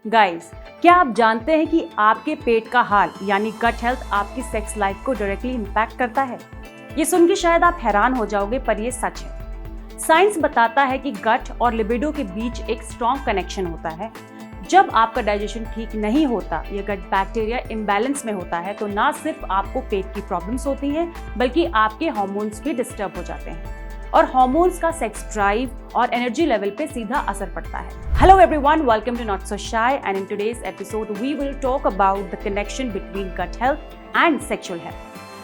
Guys, क्या आप जानते हैं कि आपके पेट का हाल यानी गट हेल्थ आपकी सेक्स लाइफ को डायरेक्टली इंपैक्ट करता है? ये सुन के शायद आप हैरान हो जाओगे, पर ये सच है। साइंस बताता है कि गट और लिबिडो के बीच एक स्ट्रॉन्ग कनेक्शन होता है। जब आपका डाइजेशन ठीक नहीं होता या गट बैक्टीरिया इम्बैलेंस में होता है तो ना सिर्फ आपको पेट की प्रॉब्लम्स होती हैं, बल्कि आपके हार्मोन्स भी डिस्टर्ब हो जाते हैं और हार्मोन्स का सेक्स ड्राइव और एनर्जी लेवल पे सीधा असर पड़ता है। Hello everyone, welcome to Not So Shy, and in today's episode we will talk about the connection between gut health and sexual health.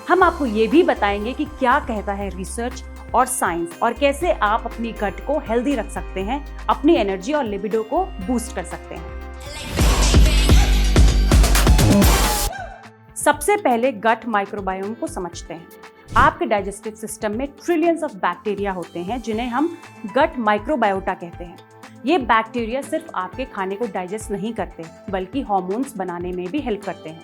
हम आपको ये भी बताएंगे कि क्या कहता है रिसर्च और साइंस और कैसे आप अपनी गट को हेल्दी रख सकते हैं, अपनी एनर्जी और लिबिडो को बूस्ट कर सकते हैं। सबसे पहले गट माइक्रोबायोम को समझते हैं। आपके डाइजेस्टिव सिस्टम में ट्रिलियंस ऑफ बैक्टीरिया होते हैं जिन्हें हम गट माइक्रोबायोटा कहते हैं। ये बैक्टीरिया सिर्फ आपके खाने को डाइजेस्ट नहीं करते, बल्कि हार्मोन्स बनाने में भी हेल्प करते हैं,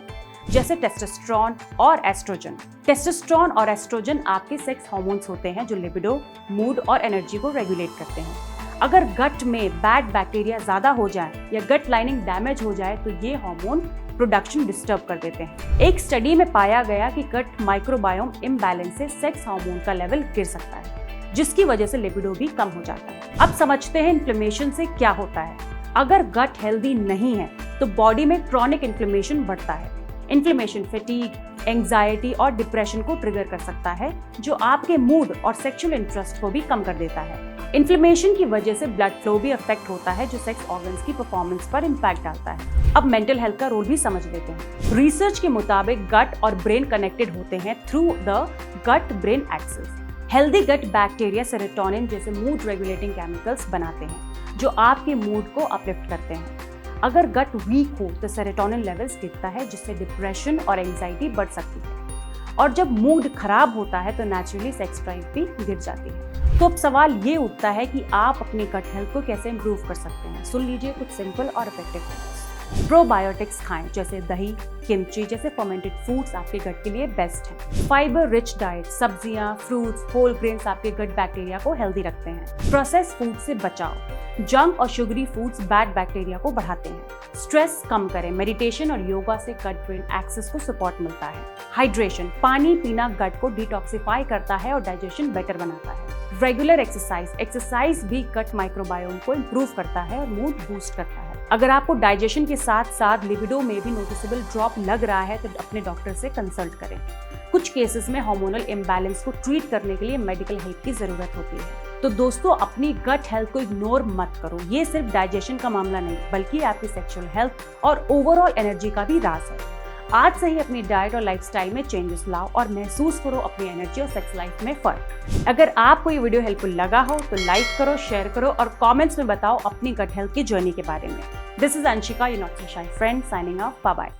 जैसे टेस्टोस्टेरोन और एस्ट्रोजन। टेस्टोस्टेरोन और एस्ट्रोजन आपके सेक्स हार्मोन्स होते हैं जो लिबिडो, मूड और एनर्जी को रेगुलेट करते हैं। अगर गट में बैड बैक्टीरिया ज्यादा हो जाए या गट लाइनिंग डैमेज हो जाए तो ये हार्मोन प्रोडक्शन डिस्टर्ब कर देते हैं। एक स्टडी में पाया गया कि गट माइक्रोबायोम इम्बैलेंस से सेक्स हार्मोन का लेवल गिर सकता है, जिसकी वजह से लिबिडो भी कम हो जाता है। अब समझते हैं इन्फ्लेमेशन से क्या होता है। अगर गट हेल्दी नहीं है तो बॉडी में क्रॉनिक इन्फ्लेमेशन बढ़ता है। इन्फ्लेमेशन फैटीग, एंजाइटी और डिप्रेशन को ट्रिगर कर सकता है, जो आपके मूड और सेक्सुअल इंटरेस्ट को भी कम कर देता है। इन्फ्लेमेशन की वजह से ब्लड फ्लो भी अफेक्ट होता है, जो सेक्स ऑर्गन्स की परफॉर्मेंस पर इम्पैक्ट डालता है। अब मेंटल हेल्थ का रोल भी समझ लेते हैं। रिसर्च के मुताबिक गट और ब्रेन कनेक्टेड होते हैं through the gut brain axis. Healthy gut bacteria serotonin जैसे मूड रेगुलेटिंग केमिकल्स बनाते हैं, जो आपके मूड को अपलिफ्ट करते हैं। अगर गट वीक हो तो सेरोटोनिन लेवल्स गिरता है, जिससे डिप्रेशन और एंजाइटी बढ़ सकती है, और जब मूड खराब होता है तो नेचुरली सेक्स ड्राइव भी गिर जाती है। तो अब सवाल ये उठता है कि आप अपनी गट हेल्थ को कैसे इंप्रूव कर सकते हैं। सुन लीजिए कुछ सिंपल और इफेक्टिव टिप्स। प्रोबायोटिक्स खाएं, जैसे दही, किमची जैसे फर्मेंटेड फूड्स आपके गट के लिए बेस्ट हैं। फाइबर रिच डाइट, सब्जियां, फ्रूट्स, होल ग्रेन्स आपके गट बैक्टीरिया को हेल्दी रखते हैं। प्रोसेस्ड फूड से बचाओ, जंक और शुगरी फूड्स बैड बैक्टीरिया को बढ़ाते हैं। स्ट्रेस कम करें, मेडिटेशन और योगा से गट ब्रेन एक्सिस को सपोर्ट मिलता है। हाइड्रेशन, पानी पीना गट को डिटॉक्सिफाई करता है और डाइजेशन बेटर बनाता है। रेगुलर एक्सरसाइज भी गट माइक्रोबायोम को इंप्रूव करता है और मूड बूस्ट करता है। अगर आपको डाइजेशन के साथ साथ लिबिडो में भी नोटिसेबल ड्रॉप लग रहा है तो अपने डॉक्टर से कंसल्ट करें। कुछ केसेस में हार्मोनल इम्बैलेंस को ट्रीट करने के लिए मेडिकल हेल्प की जरूरत होती है। तो दोस्तों, अपनी गट हेल्थ को इग्नोर मत करो। ये सिर्फ डाइजेशन का मामला नहीं, बल्कि आपकी सेक्सुअल हेल्थ और ओवरऑल एनर्जी का भी राज है। आज से ही अपनी डाइट और लाइफस्टाइल में चेंजेस लाओ और महसूस करो अपनी एनर्जी और सेक्स लाइफ में फर्क। अगर आपको ये वीडियो हेल्पफुल लगा हो तो लाइक करो, शेयर करो और कमेंट्स में बताओ अपनी गट हेल्थ की जर्नी के बारे में। This is Anshika, your not so shy friend, signing off. Bye bye.